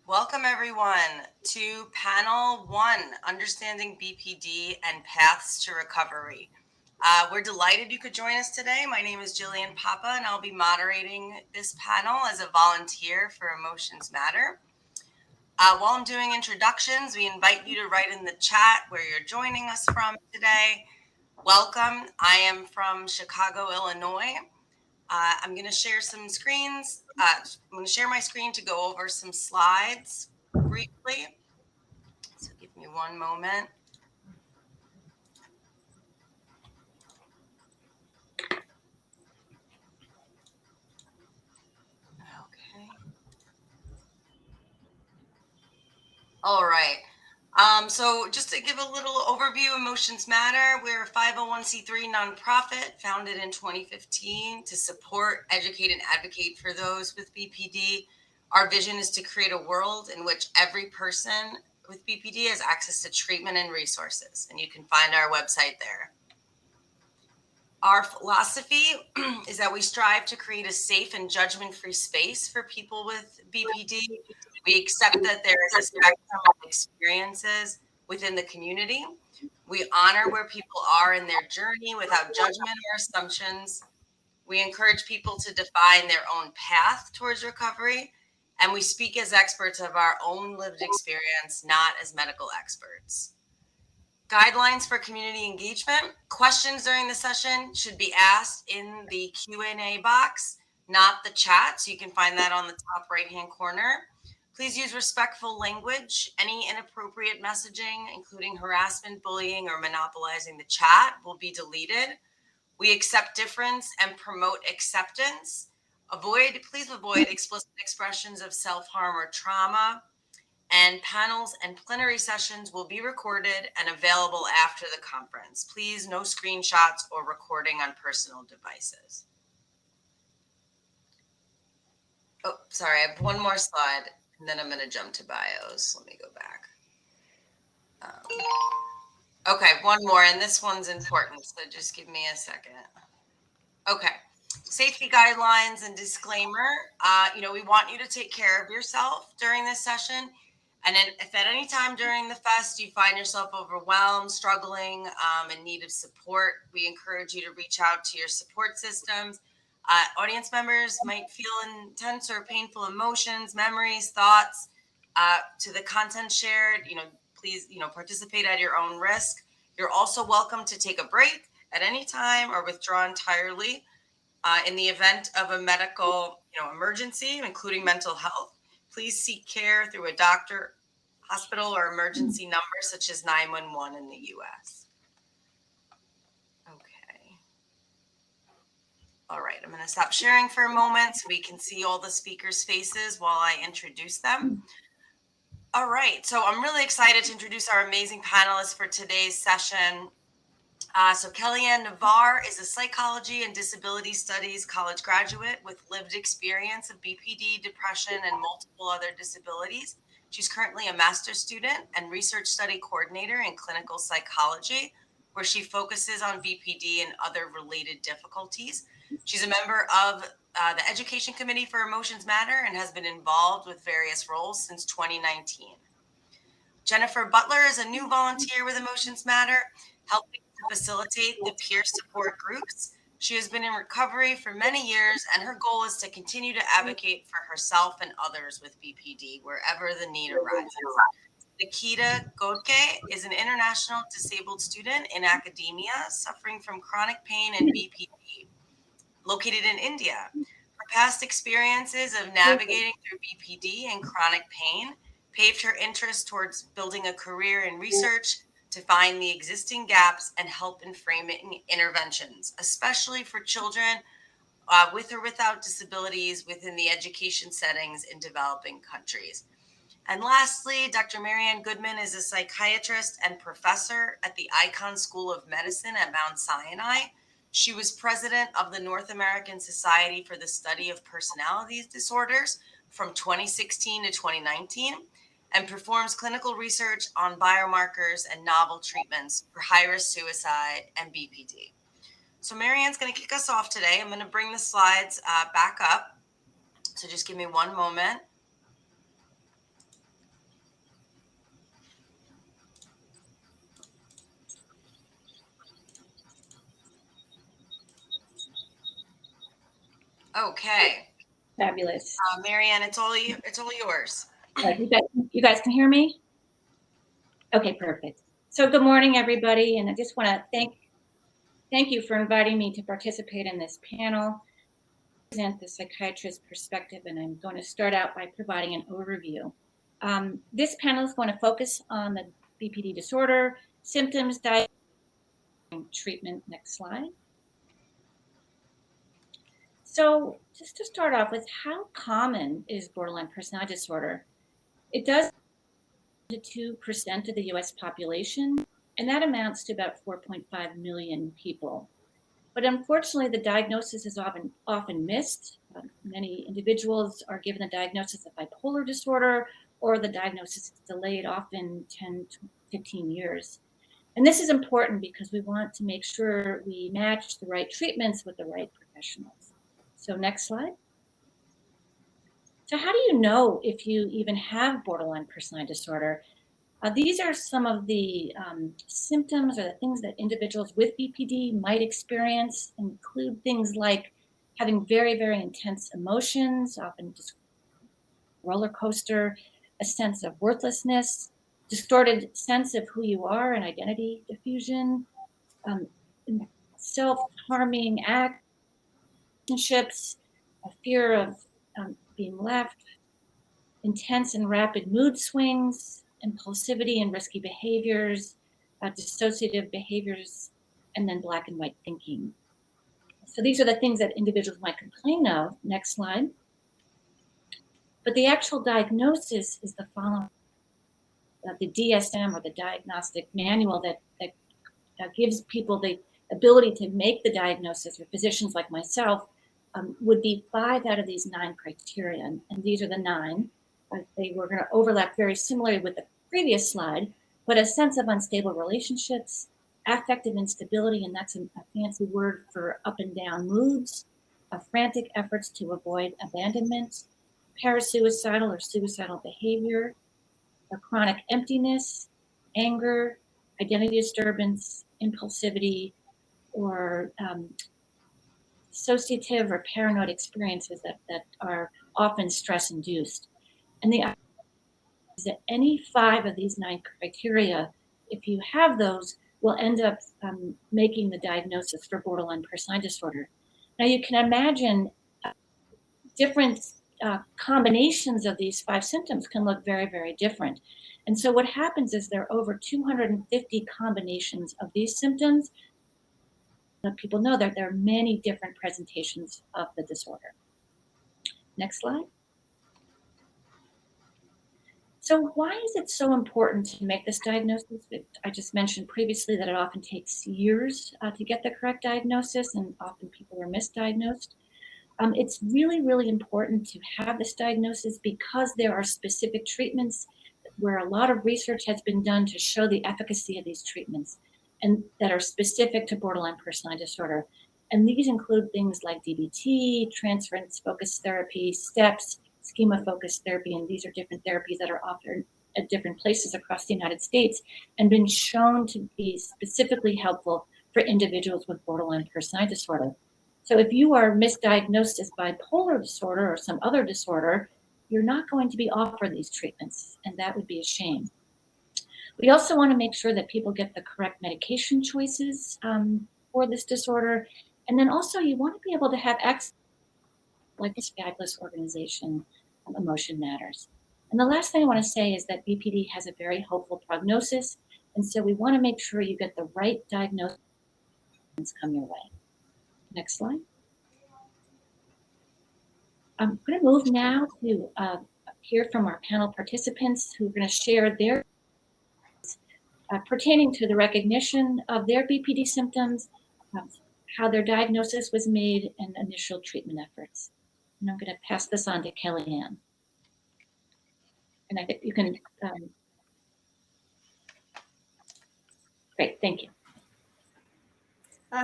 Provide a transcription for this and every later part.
Welcome everyone to panel 1, Understanding BPD and Paths to Recovery. We're delighted you could join us today. My name is Jillian Papa and I'll be moderating this panel as a volunteer for Emotions Matter. While I'm doing introductions, we invite you to write in the chat where you're joining us from today. Welcome. I am from Chicago, Illinois. I'm going to share some screens. I'm going to share my screen to go over some slides briefly. So give me one moment. Okay. All right. So just to give a little overview, Emotions Matter, we're a 501c3 nonprofit founded in 2015 to support, educate, and advocate for those with BPD. Our vision is to create a world in which every person with BPD has access to treatment and resources, and you can find our website there. Our philosophy is that we strive to create a safe and judgment-free space for people with BPD. We accept that there is a spectrum of experiences within the community. We honor where people are in their journey without judgment or assumptions. We encourage people to define their own path towards recovery, and we speak as experts of our own lived experience, not as medical experts. Guidelines for community engagement. Questions during the session should be asked in the Q&A box, not the chat. So you can find that on the top right-hand corner. Please use respectful language. Any inappropriate messaging, including harassment, bullying, or monopolizing the chat, will be deleted. We accept difference and promote acceptance. Please avoid explicit expressions of self-harm or trauma. And panels and plenary sessions will be recorded and available after the conference. Please, no screenshots or recording on personal devices. Oh, sorry, I have one more slide, and then I'm going to jump to bios. Let me go back. Okay, one more, and this one's important, so just give me a second. Okay, safety guidelines and disclaimer. We want you to take care of yourself during this session. And then if at any time during the fest you find yourself overwhelmed, struggling, in need of support, we encourage you to reach out to your support systems. Audience members might feel intense or painful emotions, memories, thoughts to the content shared. Please, participate at your own risk. You're also welcome to take a break at any time or withdraw entirely in the event of a medical, emergency, including mental health. Please seek care through a doctor, hospital, or emergency number such as 911 in the U.S. Okay. All right, I'm going to stop sharing for a moment so we can see all the speakers' faces while I introduce them. All right, so I'm really excited to introduce our amazing panelists for today's session. So Kellyanne Navarre is a psychology and disability studies college graduate with lived experience of BPD, depression, and multiple other disabilities. She's currently a master's student and research study coordinator in clinical psychology, where she focuses on BPD and other related difficulties. She's a member of the Education Committee for Emotions Matter and has been involved with various roles since 2019. Jennifer Butler is a new volunteer with Emotions Matter, helping to facilitate the peer support groups. She has been in recovery for many years, and her goal is to continue to advocate for herself and others with BPD wherever the need arises. Nikita Godke is an international disabled student in academia suffering from chronic pain and BPD, located in India. Her past experiences of navigating through BPD and chronic pain paved her interest towards building a career in research to find the existing gaps and help in framing interventions, especially for children with or without disabilities within the education settings in developing countries. And lastly, Dr. Marianne Goodman is a psychiatrist and professor at the Icahn School of Medicine at Mount Sinai. She was president of the North American Society for the Study of Personality Disorders from 2016 to 2019 and performs clinical research on biomarkers and novel treatments for high-risk suicide and BPD. So Marianne's going to kick us off today. I'm going to bring the slides back up. So just give me one moment. Okay. Fabulous. Marianne, it's all yours. You guys can hear me? Okay, perfect. So good morning, everybody. And I just want to thank you for inviting me to participate in this panel. I present the psychiatrist's perspective, and I'm going to start out by providing an overview. This panel is going to focus on the BPD disorder, symptoms, diagnosis, and treatment. Next slide. So just to start off with, how common is borderline personality disorder? It does 2% of the US population, and that amounts to about 4.5 million people. But unfortunately, the diagnosis is often missed. Many individuals are given the diagnosis of bipolar disorder, or the diagnosis is delayed often 10 to 15 years. And this is important because we want to make sure we match the right treatments with the right professionals. So next slide. So how do you know if you even have borderline personality disorder? These are some of the symptoms or the things that individuals with BPD might experience, include things like having very, very intense emotions, often just roller coaster, a sense of worthlessness, distorted sense of who you are and identity diffusion, self-harming acts, relationships, a fear of being left, intense and rapid mood swings, impulsivity and risky behaviors, dissociative behaviors, and then black and white thinking. So these are the things that individuals might complain of. Next slide. But the actual diagnosis is the following. The DSM, or the diagnostic manual that gives people the ability to make the diagnosis, or physicians like myself, would be 5 out of these 9 criteria. And these are the 9. They were going to overlap very similarly with the previous slide, but a sense of unstable relationships, affective instability, and that's a fancy word for up and down moods, frantic efforts to avoid abandonment, parasuicidal or suicidal behavior, a chronic emptiness, anger, identity disturbance, impulsivity, or dissociative or paranoid experiences that are often stress-induced. And the idea is that any 5 of these 9 criteria, if you have those, will end up making the diagnosis for borderline personality disorder. Now you can imagine different combinations of these 5 symptoms can look very, very different. And so what happens is there are over 250 combinations of these symptoms. People know that there are many different presentations of the disorder. Next slide. So why is it so important to make this diagnosis? I just mentioned previously that it often takes years to get the correct diagnosis, and often people are misdiagnosed. It's really, really important to have this diagnosis because there are specific treatments where a lot of research has been done to show the efficacy of these treatments and that are specific to borderline personality disorder. And these include things like DBT, transference-focused therapy, STEPS, schema-focused therapy, and these are different therapies that are offered at different places across the United States and been shown to be specifically helpful for individuals with borderline personality disorder. So if you are misdiagnosed as bipolar disorder or some other disorder, you're not going to be offered these treatments, and that would be a shame. We also want to make sure that people get the correct medication choices for this disorder. And then also you want to be able to have access like this fabulous organization, Emotion Matters. And the last thing I want to say is that BPD has a very hopeful prognosis. And so we want to make sure you get the right diagnosis come your way. Next slide. I'm going to move now to hear from our panel participants who are going to share their pertaining to the recognition of their BPD symptoms, how their diagnosis was made, and initial treatment efforts. And I'm going to pass this on to Kellyanne. And I think you can, great, thank you.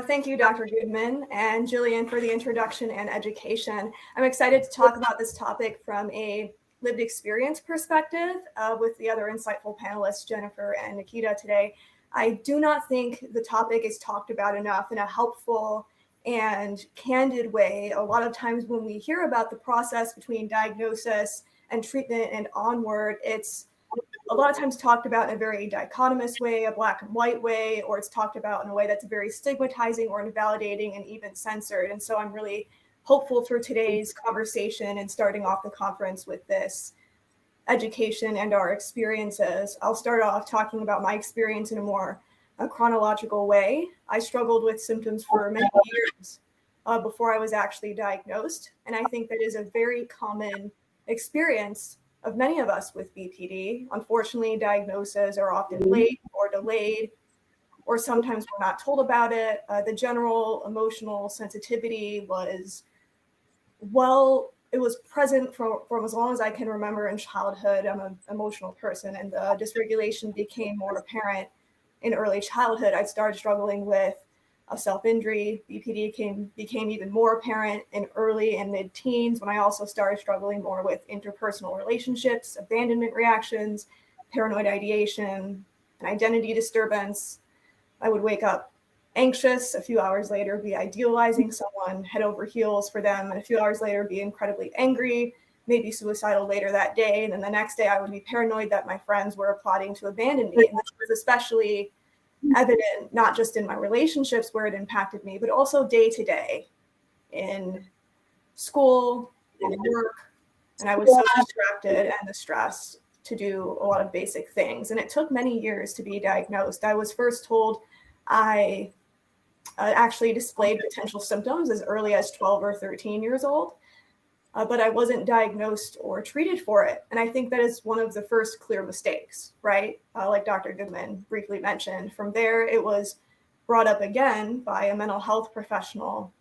Thank you, Dr. Goodman and Jillian, for the introduction and education. I'm excited to talk about this topic from a lived experience perspective with the other insightful panelists, Jennifer and Nikita today. I do not think the topic is talked about enough in a helpful and candid way. A lot of times when we hear about the process between diagnosis and treatment and onward, it's a lot of times talked about in a very dichotomous way, a black and white way, or it's talked about in a way that's very stigmatizing or invalidating and even censored. And so I'm really hopeful for today's conversation and starting off the conference with this education and our experiences. I'll start off talking about my experience in a more chronological way. I struggled with symptoms for many years before I was actually diagnosed. And I think that is a very common experience of many of us with BPD. Unfortunately, diagnoses are often late or delayed, or sometimes we're not told about it. The general emotional sensitivity was, well, it was present from as long as I can remember in childhood. I'm an emotional person, and the dysregulation became more apparent in early childhood. I started struggling with self-injury. BPD became even more apparent in early and mid-teens, when I also started struggling more with interpersonal relationships, abandonment reactions, paranoid ideation, and identity disturbance. I would wake up anxious, a few hours later be idealizing someone head over heels for them, and a few hours later be incredibly angry, maybe suicidal later that day. And then the next day I would be paranoid that my friends were plotting to abandon me. And this was especially evident not just in my relationships where it impacted me, but also day to day in school and work. And I was so distracted and the stress to do a lot of basic things. And it took many years to be diagnosed. I was first told I actually displayed potential symptoms as early as 12 or 13 years old, but I wasn't diagnosed or treated for it. And I think that is one of the first clear mistakes, right? Like Dr. Goodman briefly mentioned. From there, it was brought up again by a mental health professional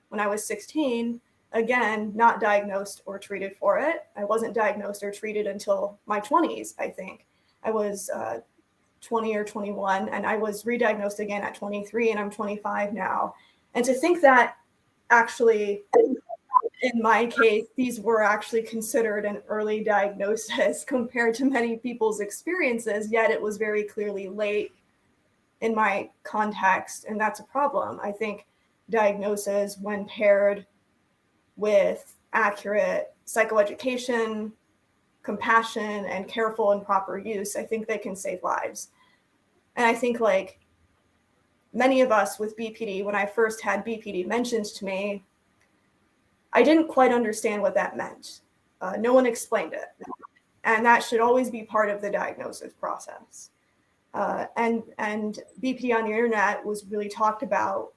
when I was 16, again, not diagnosed or treated for it. I wasn't diagnosed or treated until my 20s, I think. I was 20 or 21, and I was re-diagnosed again at 23, and I'm 25 now. And to think that actually, in my case, these were actually considered an early diagnosis compared to many people's experiences, yet it was very clearly late in my context, and that's a problem. I think diagnosis, when paired with accurate psychoeducation, compassion, and careful and proper use, I think they can save lives. And I think, like many of us with BPD, when I first had BPD mentioned to me, I didn't quite understand what that meant. No one explained it. And that should always be part of the diagnosis process. And BPD on the internet was really talked about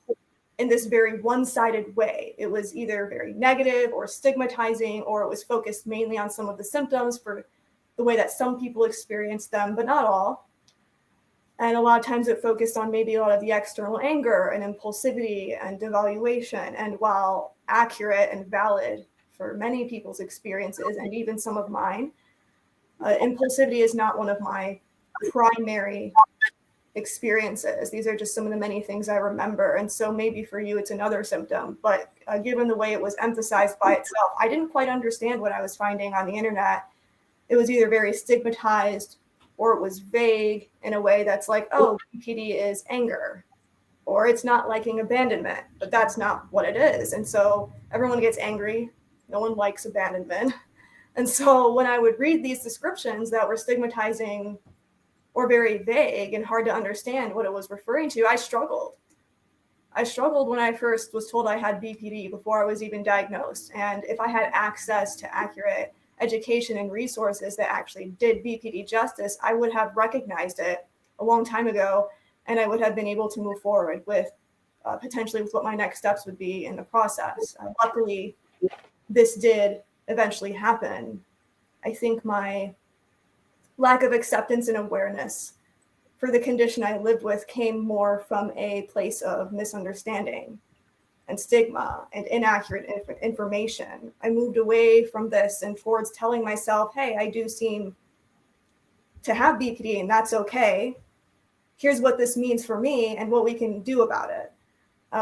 in this very one-sided way. It was either very negative or stigmatizing, or it was focused mainly on some of the symptoms for the way that some people experienced them, but not all. And a lot of times it focused on maybe a lot of the external anger and impulsivity and devaluation. And while accurate and valid for many people's experiences, and even some of mine, impulsivity is not one of my primary experiences. These are just some of the many things I remember. And so maybe for you, it's another symptom. But given the way it was emphasized by itself, I didn't quite understand what I was finding on the internet. It was either very stigmatized, or it was vague in a way that's like, oh, BPD is anger, or it's not liking abandonment, but that's not what it is. And so everyone gets angry. No one likes abandonment. And so when I would read these descriptions that were stigmatizing or very vague and hard to understand what it was referring to, I struggled. I struggled when I first was told I had BPD before I was even diagnosed. And if I had access to accurate education and resources that actually did BPD justice, I would have recognized it a long time ago, and I would have been able to move forward with potentially with what my next steps would be in the process. Luckily, this did eventually happen. I think my lack of acceptance and awareness for the condition I lived with came more from a place of misunderstanding and stigma and inaccurate information. I moved away from this and towards telling myself, hey, I do seem to have BPD, and that's okay. Here's what this means for me and what we can do about it.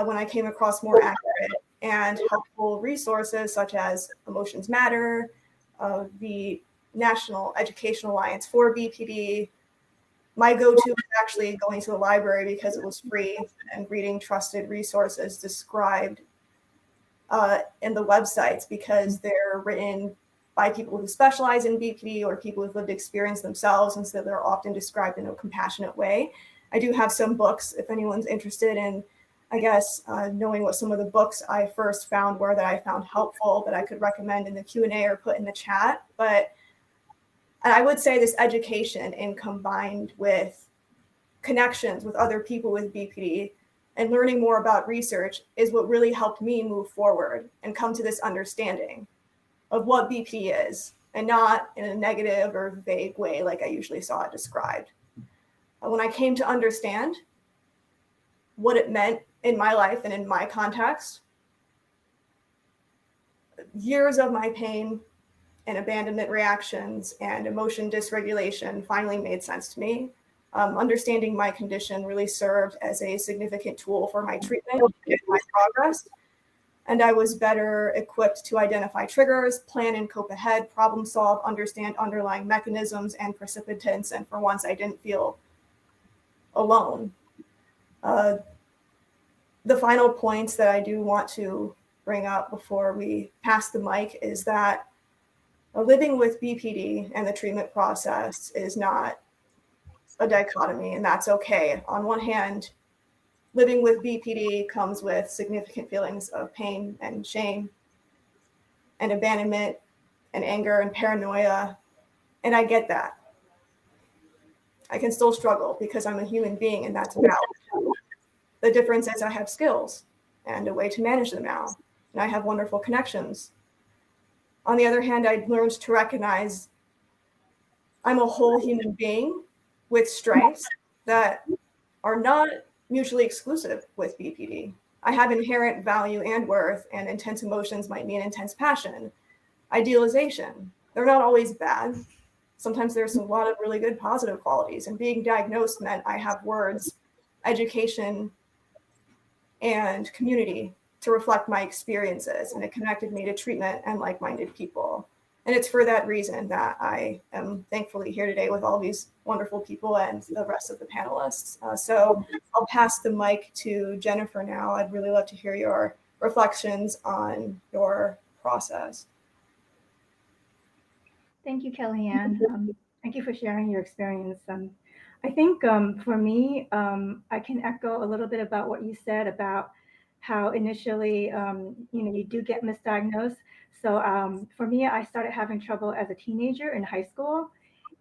When I came across more accurate and helpful resources such as Emotions Matter, the National Education Alliance for BPD, my go-to was actually going to the library because it was free and reading trusted resources described in the websites, because they're written by people who specialize in BPD or people who've lived experience themselves, and so they're often described in a compassionate way. I do have some books if anyone's interested in, I guess, knowing what some of the books I first found were that I found helpful that I could recommend in the Q&A or put in the chat. But I would say this education, and combined with connections with other people with BPD and learning more about research, is what really helped me move forward and come to this understanding of what BPD is, and not in a negative or vague way like I usually saw it described. When I came to understand what it meant in my life and in my context, years of my pain and abandonment reactions and emotion dysregulation finally made sense to me. Understanding my condition really served as a significant tool for my treatment and my progress. And I was better equipped to identify triggers, plan and cope ahead, problem solve, understand underlying mechanisms and precipitants. And for once, I didn't feel alone. The final points that I do want to bring up before we pass the mic is that living with BPD and the treatment process is not a dichotomy, and that's okay. On one hand, living with BPD comes with significant feelings of pain and shame and abandonment and anger and paranoia, and I get that. I can still struggle because I'm a human being, and that's valid. The difference is I have skills and a way to manage them now, and I have wonderful connections. On the other hand, I learned to recognize I'm a whole human being with strengths that are not mutually exclusive with BPD. I have inherent value and worth, and intense emotions might mean intense passion. Idealization, they're not always bad. Sometimes there's a lot of really good positive qualities, and being diagnosed meant I have words, education, and community to reflect my experiences, and it connected me to treatment and like-minded people. And it's for that reason that I am thankfully here today with all these wonderful people and the rest of the panelists. So I'll pass the mic to Jennifer now. I'd really love to hear your reflections on your process. Thank you, Kellyanne. Thank you for sharing your experience. I think for me, I can echo a little bit about what you said about how initially, you do get misdiagnosed. So for me, I started having trouble as a teenager in high school.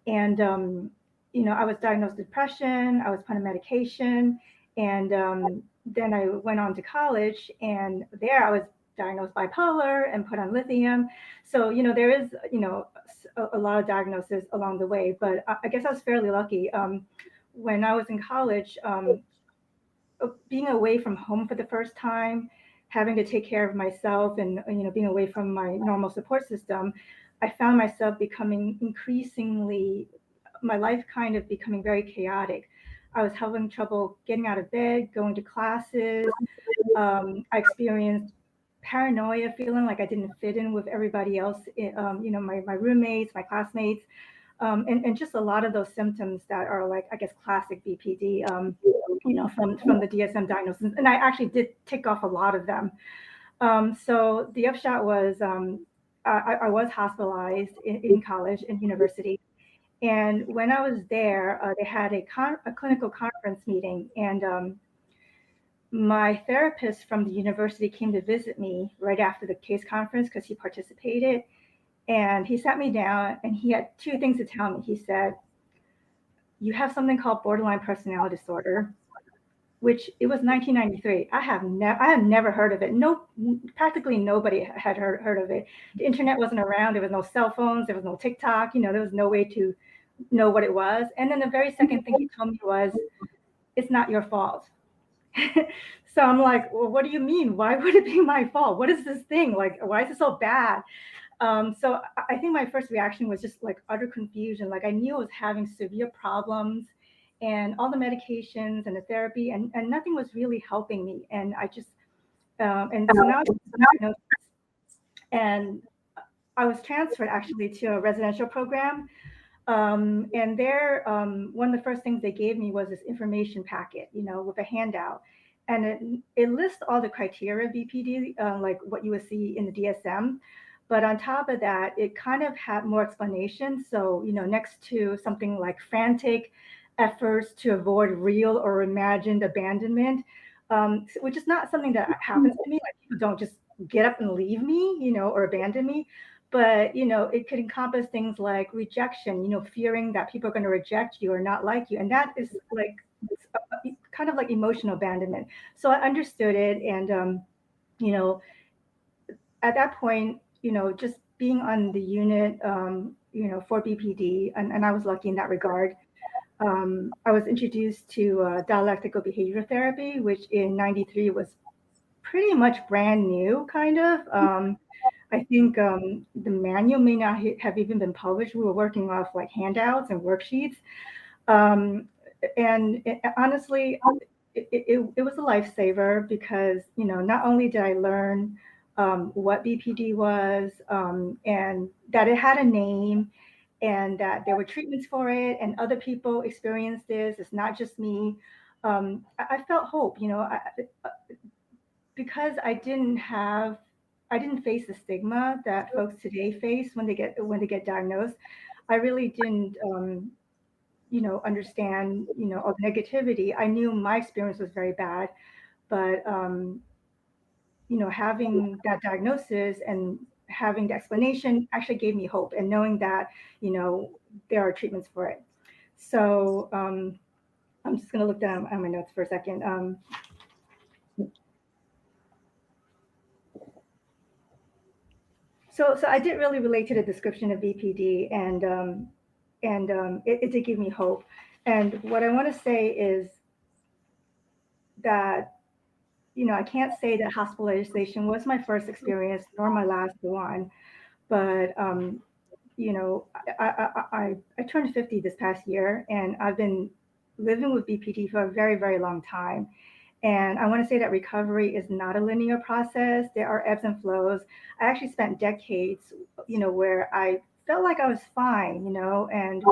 And, I was diagnosed with depression, I was put on medication. And then I went on to college, and there I was diagnosed bipolar and put on lithium. So, there is, a lot of diagnoses along the way, but I guess I was fairly lucky. When I was in college, being away from home for the first time, having to take care of myself and, being away from my normal support system, I found myself becoming increasingly, my life kind of becoming very chaotic. I was having trouble getting out of bed, going to classes. I experienced paranoia, feeling like I didn't fit in with everybody else, my roommates, my classmates, and just a lot of those symptoms that are like, I guess, classic BPD, from the DSM diagnosis. And I actually did tick off a lot of them. So the upshot was I was hospitalized in college and university. And when I was there, they had a clinical conference meeting, and my therapist from the university came to visit me right after the case conference because he participated. And he sat me down, and he had two things to tell me. He said, "You have something called borderline personality disorder," which it was 1993. I had never heard of it. Practically nobody had heard of it. The internet wasn't around. There was no cell phones. There was no TikTok. There was no way to know what it was. And then the very second thing he told me was, "It's not your fault." So I'm like, well, what do you mean? Why would it be my fault? What is this thing? Like, why is it so bad? So I think my first reaction was just like utter confusion. Like I knew I was having severe problems and all the medications and the therapy, and nothing was really helping me. And I just, and so now, and I was transferred actually to a residential program. And there, one of the first things they gave me was this information packet, with a handout. And it lists all the criteria of BPD, like what you would see in the DSM. But on top of that, it kind of had more explanation. So, next to something like frantic efforts to avoid real or imagined abandonment, which is not something that happens to me. Like, people don't just get up and leave me, or abandon me. But, it could encompass things like rejection, fearing that people are going to reject you or not like you. And that is like kind of like emotional abandonment. So I understood it. And, at that point, just being on the unit, for BPD, and I was lucky in that regard. I was introduced to dialectical behavior therapy, which in '93 was pretty much brand new, kind of. I think the manual may not have even been published. We were working off like handouts and worksheets. And honestly, it was a lifesaver because, not only did I learn what BPD was, and that it had a name, and that there were treatments for it, and other people experienced this. It's not just me. I felt hope, because I didn't face the stigma that folks today face when they get diagnosed. I really didn't, understand, all the negativity. I knew my experience was very bad, but having that diagnosis and having the explanation actually gave me hope, and knowing that, there are treatments for it. So I'm just going to look down at my notes for a second. So I did really relate to the description of BPD, and it did give me hope. And what I want to say is that, I can't say that hospitalization was my first experience nor my last one, but I turned 50 this past year, and I've been living with BPD for a very, very long time. And I want to say that recovery is not a linear process. There are ebbs and flows. I actually spent decades, where I felt like I was fine, and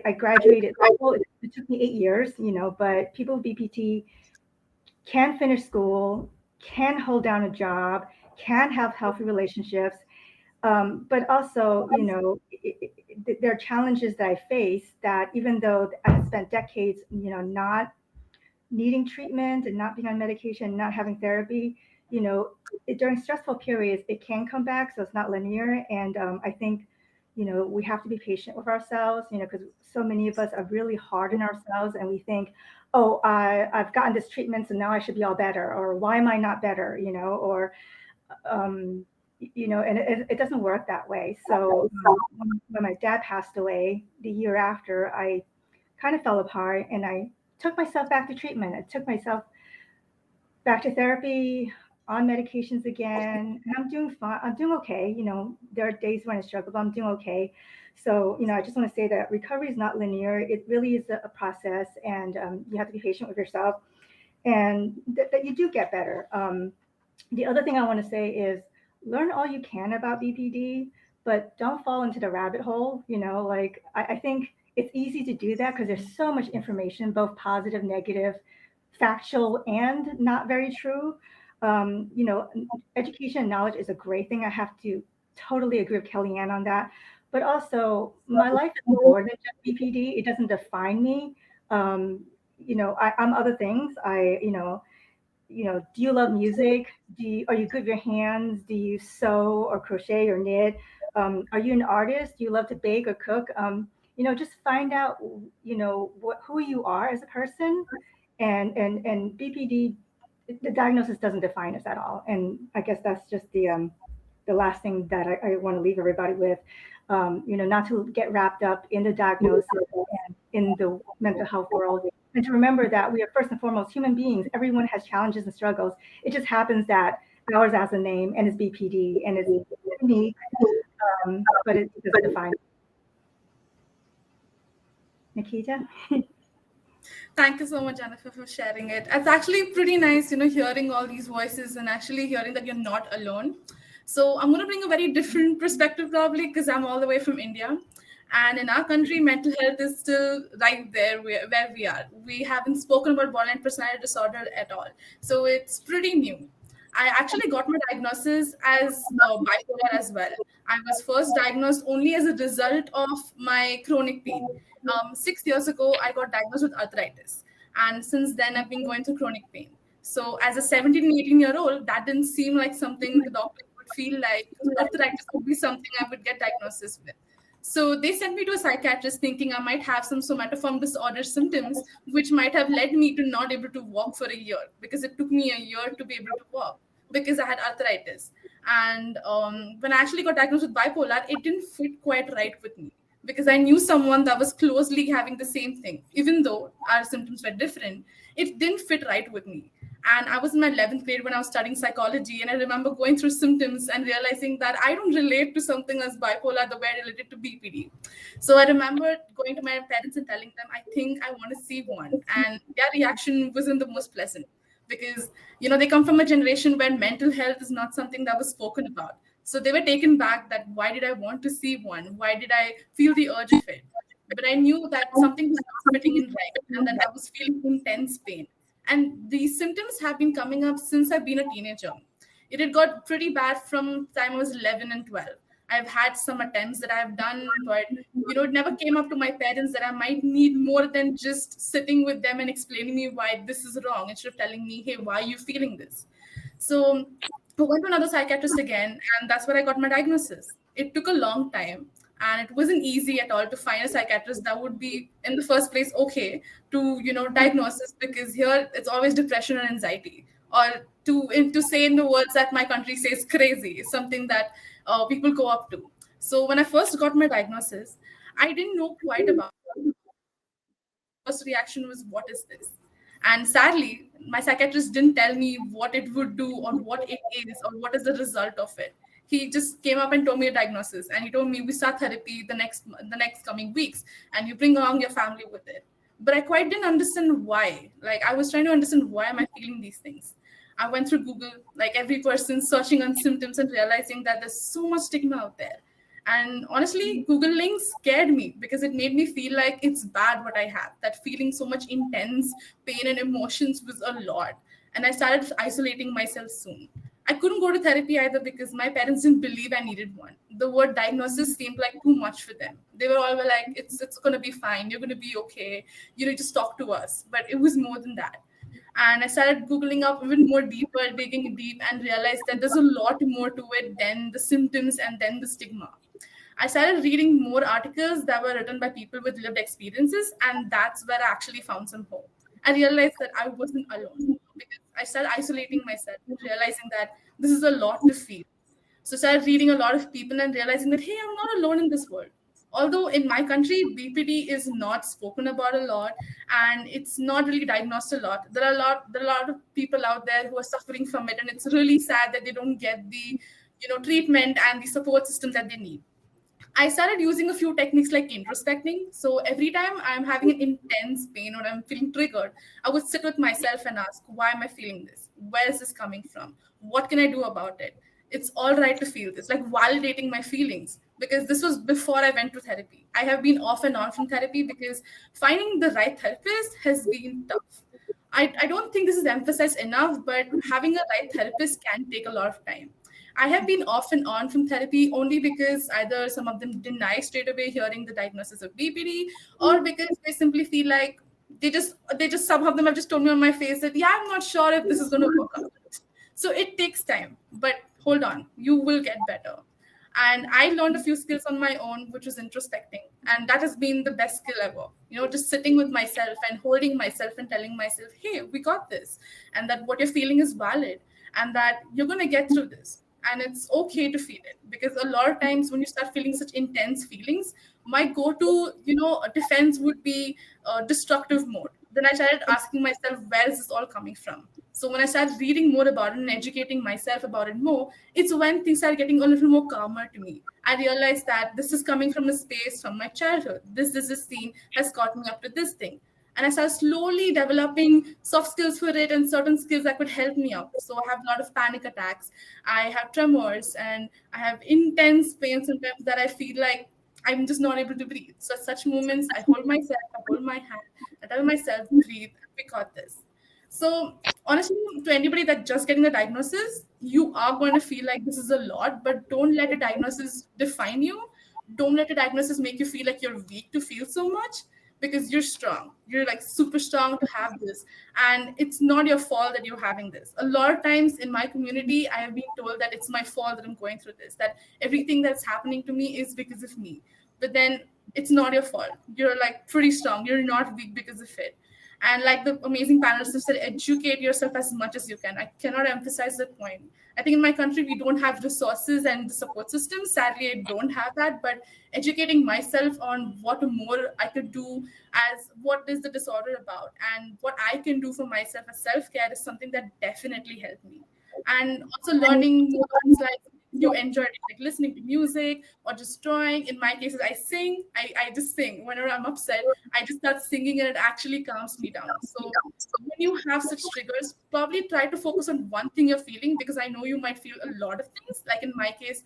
I graduated. Well, it took me 8 years, but people with BPD can finish school, can hold down a job, can have healthy relationships. But also, there are challenges that I face that, even though I spent decades, not needing treatment and not being on medication, not having therapy, during stressful periods, it can come back. So it's not linear. And I think, we have to be patient with ourselves, because so many of us are really hard on ourselves, and we think, oh, I've gotten this treatment, so now I should be all better, or why am I not better, or, and it doesn't work that way. So when my dad passed away the year after, I kind of fell apart, and I took myself back to treatment. I took myself back to therapy, on medications again, and I'm doing fine. I'm doing okay. There are days when I struggle, but I'm doing okay. So, I just want to say that recovery is not linear. It really is a process, and you have to be patient with yourself, and that you do get better. The other thing I want to say is learn all you can about BPD, but don't fall into the rabbit hole. Like I think it's easy to do that because there's so much information, both positive, negative, factual, and not very true. Education and knowledge is a great thing. I have to totally agree with Kellyanne on that. But also, my life is more than just BPD. It doesn't define me. I'm other things. Do you love music? Are you good with your hands? Do you sew or crochet or knit? Are you an artist? Do you love to bake or cook? Just find out, who you are as a person, and BPD, the diagnosis doesn't define us at all. And I guess that's just the last thing that I want to leave everybody with, not to get wrapped up in the diagnosis and in the mental health world, and to remember that we are first and foremost human beings. Everyone has challenges and struggles. It just happens that ours has a name and is BPD and is unique, but it doesn't define. Nikita? Thank you so much, Jennifer, for sharing it. It's actually pretty nice, hearing all these voices and actually hearing that you're not alone. So I'm going to bring a very different perspective, probably, because I'm all the way from India. And in our country, mental health is still right there where we are. We haven't spoken about borderline personality disorder at all. So it's pretty new. I actually got my diagnosis as bipolar as well. I was first diagnosed only as a result of my chronic pain. 6 years ago, I got diagnosed with arthritis. And since then, I've been going through chronic pain. So as a 17 and 18-year-old, that didn't seem like something the doctor would feel like arthritis would be something I would get diagnosis with. So they sent me to a psychiatrist thinking I might have some somatoform disorder symptoms, which might have led me to not able to walk for a year, because it took me a year to be able to walk because I had arthritis. And when I actually got diagnosed with bipolar, it didn't fit quite right with me because I knew someone that was closely having the same thing. Even though our symptoms were different, it didn't fit right with me. And I was in my 11th grade when I was studying psychology. And I remember going through symptoms and realizing that I don't relate to something as bipolar the way I related to BPD. So I remember going to my parents and telling them, I think I want to see one. And their reaction wasn't the most pleasant because, they come from a generation where mental health is not something that was spoken about. So they were taken back that why did I want to see one? Why did I feel the urge of it? But I knew that something was not fitting in right and that I was feeling intense pain. And these symptoms have been coming up since I've been a teenager. It had got pretty bad from time I was 11 and 12. I've had some attempts that I've done, but it never came up to my parents that I might need more than just sitting with them and explaining me why this is wrong instead of telling me, hey, why are you feeling this? So I went to another psychiatrist again, and that's where I got my diagnosis. It took a long time, and it wasn't easy at all to find a psychiatrist that would be in the first place okay to diagnosis, because here it's always depression and anxiety, or to say in the words that my country says crazy is something that people go up to. So when I first got my diagnosis, I didn't know quite about it. First reaction was, what is this? And sadly, my psychiatrist didn't tell me what it would do or what it is or what is the result of it. He just came up and told me a diagnosis, and he told me we start therapy the next coming weeks, and you bring along your family with it. But I quite didn't understand why. Like, I was trying to understand why am I feeling these things. I went through Google, like every person, searching on symptoms and realizing that there's so much stigma out there. And honestly, Googling scared me because it made me feel like it's bad what I have. That feeling so much intense pain and emotions was a lot. And I started isolating myself soon. I couldn't go to therapy either because my parents didn't believe I needed one. The word diagnosis seemed like too much for them. They were all like, it's gonna be fine, you're gonna be okay, just talk to us. But it was more than that. And I started Googling up even more deeper, digging deep, and realized that there's a lot more to it than the symptoms and then the stigma. I started reading more articles that were written by people with lived experiences, and that's where I actually found some hope. I realized that I wasn't alone because I started isolating myself and realizing that this is a lot to feel. So I started reading a lot of people and realizing that, hey, I'm not alone in this world. Although in my country, BPD is not spoken about a lot and it's not really diagnosed a lot. There are a lot of people out there who are suffering from it, and it's really sad that they don't get the treatment and the support system that they need. I started using a few techniques like introspecting. So every time I'm having an intense pain or I'm feeling triggered, I would sit with myself and ask, why am I feeling this? Where is this coming from? What can I do about it? It's all right to feel this, like validating my feelings, because this was before I went to therapy. I have been off and on from therapy because finding the right therapist has been tough. I don't think this is emphasized enough, but having a right therapist can take a lot of time. I have been off and on from therapy only because either some of them deny straight away hearing the diagnosis of BPD, or because they simply feel like they just some of them have just told me on my face that, yeah, I'm not sure if this is going to work out. So it takes time, but hold on, you will get better. And I learned a few skills on my own, which was introspecting. And that has been the best skill ever. Just sitting with myself and holding myself and telling myself, hey, we got this. And that what you're feeling is valid and that you're going to get through this. And it's okay to feel it, because a lot of times when you start feeling such intense feelings, my go-to, defense would be destructive mode. Then I started asking myself, where is this all coming from? So when I started reading more about it and educating myself about it more, it's when things started getting a little more calmer to me. I realized that this is coming from a space from my childhood. This scene has got me up to this thing. And I started slowly developing soft skills for it and certain skills that could help me out. So I have a lot of panic attacks. I have tremors and I have intense pain sometimes that I feel like I'm just not able to breathe. So at such moments, I hold myself, I hold my hand, I tell myself, breathe, we got this. So honestly, to anybody that's just getting the diagnosis, you are going to feel like this is a lot, but don't let a diagnosis define you. Don't let a diagnosis make you feel like you're weak to feel so much, because you're strong. You're like super strong to have this. And it's not your fault that you're having this. A lot of times in my community, I have been told that it's my fault that I'm going through this, that everything that's happening to me is because of me. But then it's not your fault. You're like pretty strong. You're not weak because of it. And like the amazing panelists have said, educate yourself as much as you can. I cannot emphasize that point. I think in my country, we don't have resources and the support system. Sadly, I don't have that. But educating myself on what more I could do, as what is the disorder about, and what I can do for myself as self-care, is something that definitely helped me. And also learning more things like you enjoyed it, like listening to music or just drawing. In my cases, I sing. I just sing. Whenever I'm upset, I just start singing and it actually calms me down. So when you have such triggers, probably try to focus on one thing you're feeling, because I know you might feel a lot of things. Like in my case,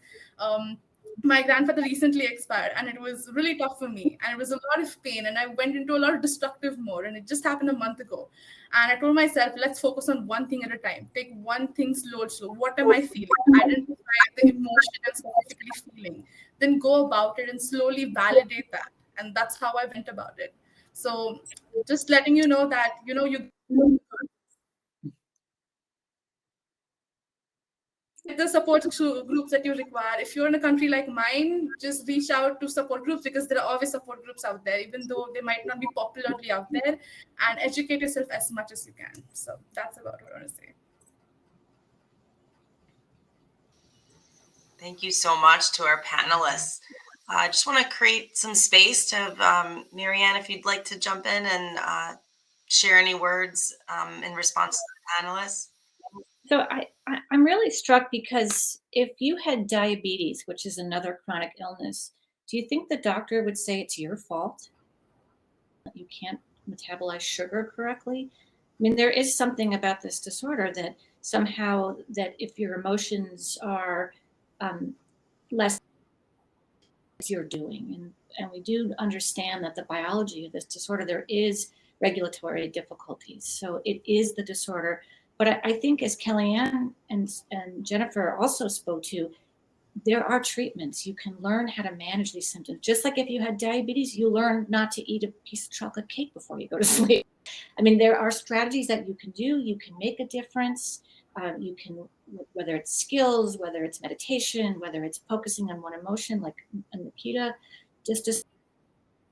my grandfather recently expired and it was really tough for me, and it was a lot of pain, and I went into a lot of destructive mode, and it just happened a month ago. And I told myself, let's focus on one thing at a time. Take one thing slow. What am I feeling? Identify the emotion I'm specifically feeling. Then go about it and slowly validate that. And that's how I went about it. So just letting you know that, you get the support groups that you require. If you're in a country like mine, just reach out to support groups, because there are always support groups out there, even though they might not be popularly out there. And educate yourself as much as you can. So that's about what I want to say. Thank you so much to our panelists. I just want to create some space to have Marianne, if you'd like to jump in and share any words in response to the panelists. So I'm really struck, because if you had diabetes, which is another chronic illness, do you think the doctor would say it's your fault that you can't metabolize sugar correctly? I mean, there is something about this disorder that somehow, that if your emotions are less as you're doing, and we do understand that the biology of this disorder, there is regulatory difficulties. So it is the disorder. But I think, as Kellyanne and Jennifer also spoke to, there are treatments. You can learn how to manage these symptoms. Just like if you had diabetes, you learn not to eat a piece of chocolate cake before you go to sleep. I mean, there are strategies that you can do. You can make a difference. You can, whether it's skills, whether it's meditation, whether it's focusing on one emotion, like Nikita, just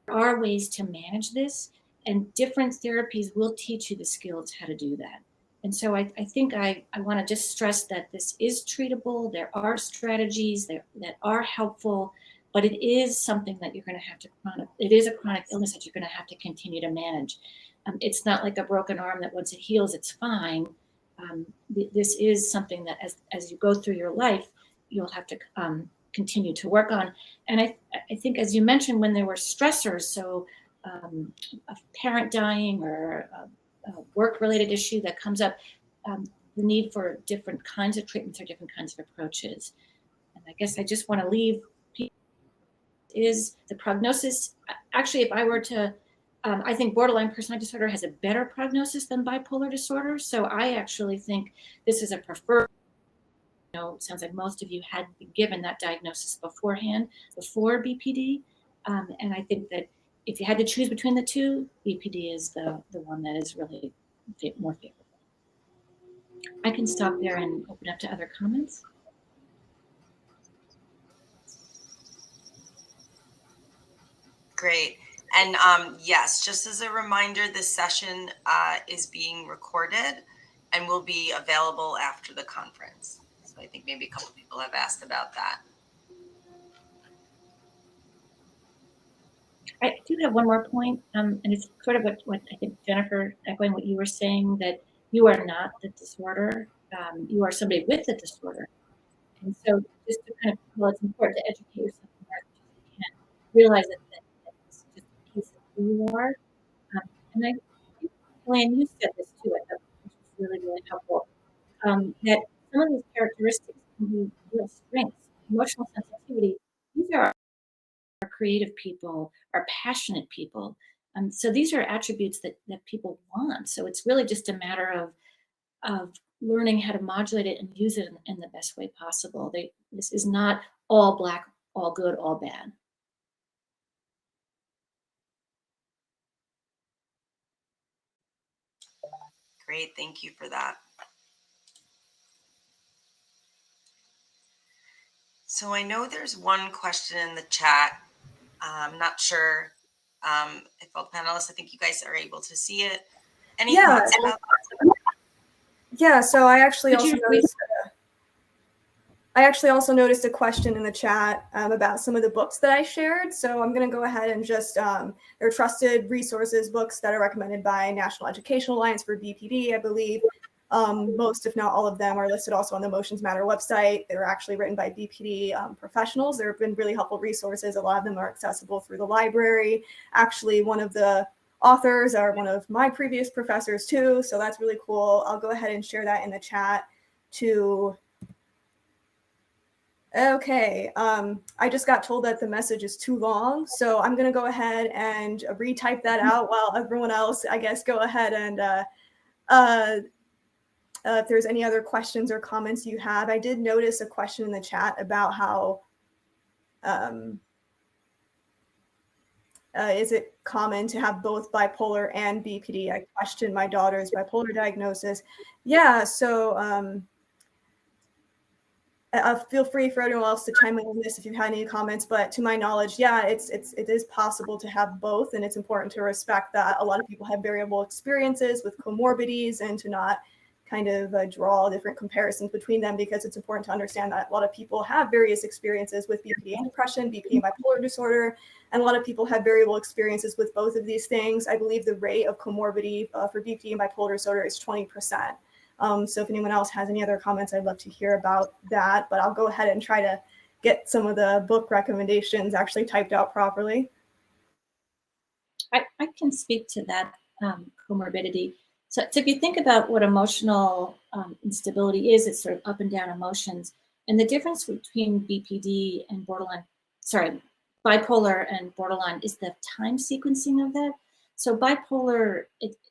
there are ways to manage this, and different therapies will teach you the skills how to do that. And so I think I want to just stress that this is treatable. There are strategies that are helpful, but it is something that you're going to have to it is a chronic illness that you're going to have to continue to manage. It's not like a broken arm that once it heals, it's fine. This is something that as you go through your life, you'll have to continue to work on. And I think, as you mentioned, when there were stressors, so a parent dying or a work-related issue that comes up, the need for different kinds of treatments or different kinds of approaches. And I guess I just want to leave people is the prognosis. Actually, if I were to, I think borderline personality disorder has a better prognosis than bipolar disorder. So I actually think this is a preferred. It sounds like most of you had been given that diagnosis beforehand, before BPD. And I think that if you had to choose between the two, BPD is the one that is really more favorable. I can stop there and open up to other comments. Great. And yes, just as a reminder, this session is being recorded and will be available after the conference. So I think maybe a couple of people have asked about that. I do have one more point, and it's sort of what I think, Jennifer, echoing what you were saying, that you are not the disorder. You are somebody with the disorder. And so just to kind of, well, it's important to educate yourself more as much as you can. Realize that it's just a piece of who you are. And I think, Elaine, you said this too, I thought, which was really, really helpful, that some of these characteristics can be real strengths. Emotional sensitivity, these are are creative people, are passionate people. So these are attributes that people want. So it's really just a matter of learning how to modulate it and use it in the best way possible. This is not all black, all good, all bad. Great, thank you for that. So I know there's one question in the chat. I'm not sure if all the panelists, I think you guys are able to see it. Any thoughts about that? Yeah, so I actually Could also noticed a question in the chat about some of the books that I shared. So I'm going to go ahead and just, they're trusted resources, books that are recommended by National Educational Alliance for BPD, I believe. Most, if not all of them, are listed also on the Motions Matter website. They're actually written by BPD professionals. There have been really helpful resources. A lot of them are accessible through the library. Actually, one of the authors are one of my previous professors too, so that's really cool. I'll go ahead and share that in the chat too. Okay, I just got told that the message is too long, so I'm gonna go ahead and retype that out while everyone else, I guess, go ahead and if there's any other questions or comments you have. I did notice a question in the chat about how is it common to have both bipolar and BPD? I questioned my daughter's bipolar diagnosis. Yeah, so feel free for everyone else to chime in on this if you had any comments, but to my knowledge, yeah, it is possible to have both, and it's important to respect that a lot of people have variable experiences with comorbidities and to not kind of draw different comparisons between them, because it's important to understand that a lot of people have various experiences with BPD and depression, BPD and bipolar disorder, and a lot of people have variable experiences with both of these things. I believe the rate of comorbidity for BPD and bipolar disorder is 20%. So if anyone else has any other comments, I'd love to hear about that, but I'll go ahead and try to get some of the book recommendations actually typed out properly. I can speak to that comorbidity. So if you think about what emotional instability is, it's sort of up and down emotions. And the difference between BPD and bipolar and borderline is the time sequencing of that. So bipolar,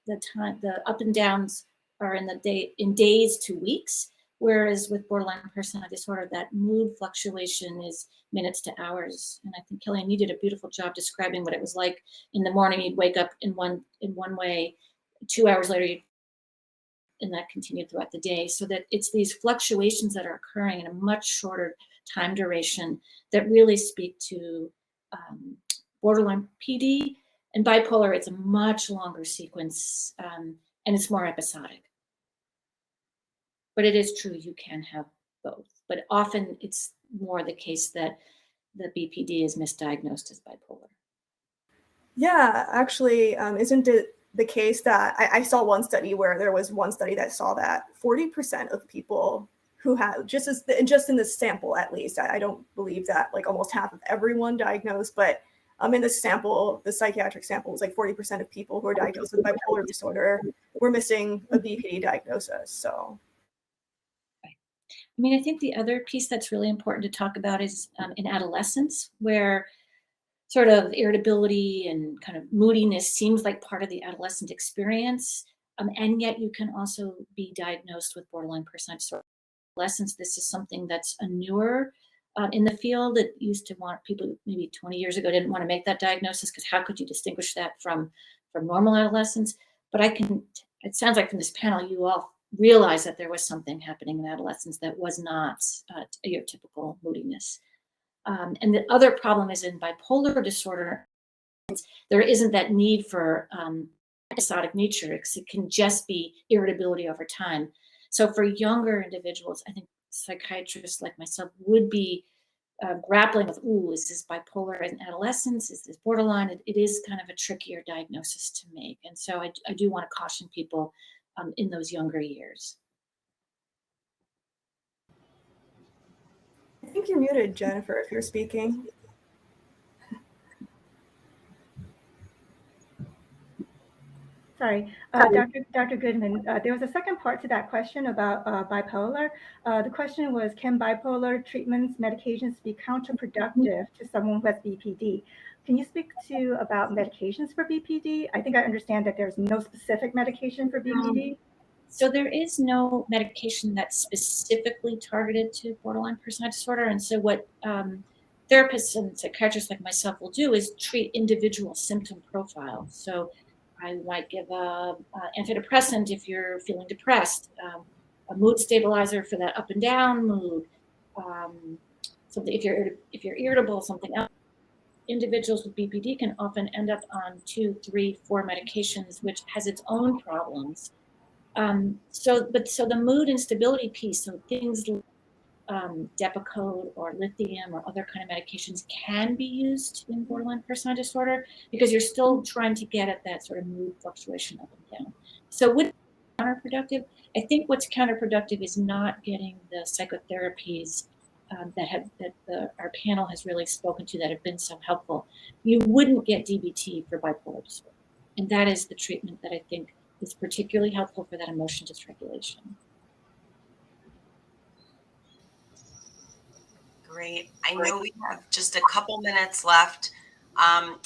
the up and downs are in days to weeks, whereas with borderline personality disorder, that mood fluctuation is minutes to hours. And I think, Kellyanne, you did a beautiful job describing what it was like. In the morning, you'd wake up in one way, 2 hours later, and that continued throughout the day. So that it's these fluctuations that are occurring in a much shorter time duration that really speak to borderline PD. And bipolar, it's a much longer sequence, and it's more episodic. But it is true, you can have both. But often it's more the case that the BPD is misdiagnosed as bipolar. Yeah, actually, isn't it the case that I saw one study where there was one study that saw that 40% of people who have, just in the sample at least, I don't believe that like almost half of everyone diagnosed, but in the sample, the psychiatric sample was like 40% of people who are diagnosed with bipolar disorder were missing a BPD diagnosis, so. I mean, I think the other piece that's really important to talk about is in adolescence, where sort of irritability and kind of moodiness seems like part of the adolescent experience. And yet you can also be diagnosed with borderline personality disorder. Adolescence, this is something that's a newer in the field. It used to want people maybe 20 years ago didn't want to make that diagnosis because how could you distinguish that from normal adolescence? But it sounds like from this panel, you all realize that there was something happening in adolescence that was not your typical moodiness. And the other problem is in bipolar disorder, there isn't that need for episodic nature, because it can just be irritability over time. So for younger individuals, I think psychiatrists like myself would be grappling with, is this bipolar in adolescence? Is this borderline? It is kind of a trickier diagnosis to make. And so I do want to caution people in those younger years. I think you're muted, Jennifer, if you're speaking. Sorry, Dr. Goodman, there was a second part to that question about bipolar. The question was, can bipolar treatments, medications be counterproductive to someone who has BPD? Can you speak to about medications for BPD? I think I understand that there's no specific medication for BPD. So there is no medication that's specifically targeted to borderline personality disorder. And so what therapists and psychiatrists like myself will do is treat individual symptom profiles. So I might give a antidepressant if you're feeling depressed, a mood stabilizer for that up and down mood, something if you're irritable, something else. Individuals with BPD can often end up on 2, 3, 4 medications, which has its own problems. So the mood instability piece, so things like Depakote or lithium or other kind of medications can be used in borderline personality disorder because you're still trying to get at that sort of mood fluctuation up and down. So would it be counterproductive? I think what's counterproductive is not getting the psychotherapies that our panel has really spoken to that have been so helpful. You wouldn't get DBT for bipolar disorder, and that is the treatment that I think is particularly helpful for that emotion dysregulation. Great. I know we have just a couple minutes left. I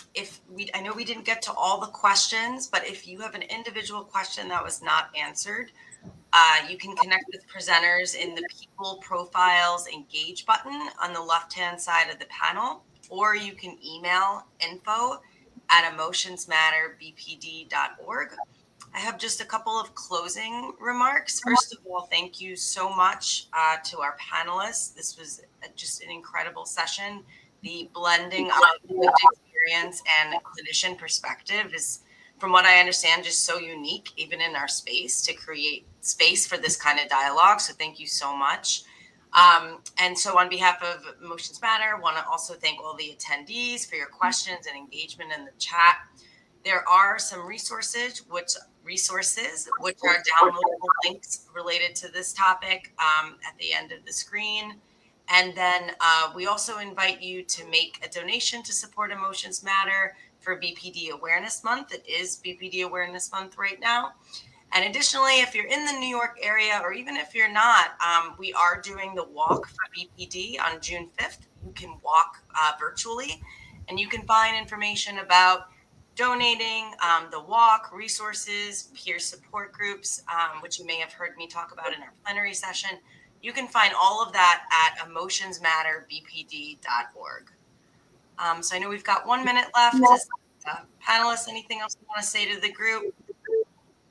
know we didn't get to all the questions, but if you have an individual question that was not answered, you can connect with presenters in the People Profiles Engage button on the left-hand side of the panel, or you can email info@emotionsmatterbpd.org. I have just a couple of closing remarks. First of all, thank you so much to our panelists. This was just an incredible session. The blending of lived experience and clinician perspective is, from what I understand, just so unique, even in our space, to create space for this kind of dialogue. So thank you so much. And so on behalf of Emotions Matter, I want to also thank all the attendees for your questions and engagement in the chat. There are some resources which are downloadable links related to this topic at the end of the screen. And then we also invite you to make a donation to support Emotions Matter for BPD Awareness Month. It is BPD Awareness Month right now. And additionally, if you're in the New York area, or even if you're not, we are doing the walk for BPD on June 5th. You can walk virtually, and you can find information about donating, the walk, resources, peer support groups, which you may have heard me talk about in our plenary session. You can find all of that at emotionsmatterbpd.org. So I know we've got 1 minute left. Panelists, anything else you want to say to the group?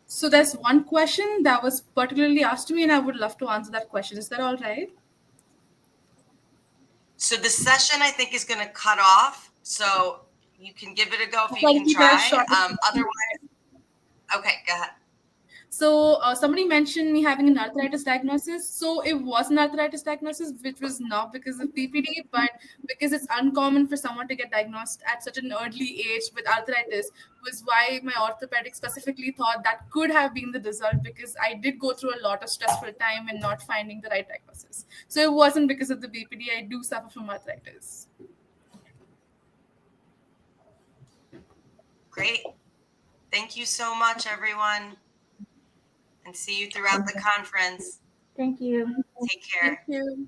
So there's one question that was particularly asked to me, and I would love to answer that question. Is that all right? So the session, I think, is going to cut off. So you can give it a go if you Like can you guys try. short- Otherwise, okay, go ahead. So somebody mentioned me having an arthritis diagnosis. So it was an arthritis diagnosis, which was not because of BPD, but because it's uncommon for someone to get diagnosed at such an early age with arthritis, was why my orthopedic specifically thought that could have been the result, because I did go through a lot of stressful time in not finding the right diagnosis. So it wasn't because of the BPD. I do suffer from arthritis. Great. Thank you so much, everyone. And see you throughout the conference. Thank you. Take care. Thank you.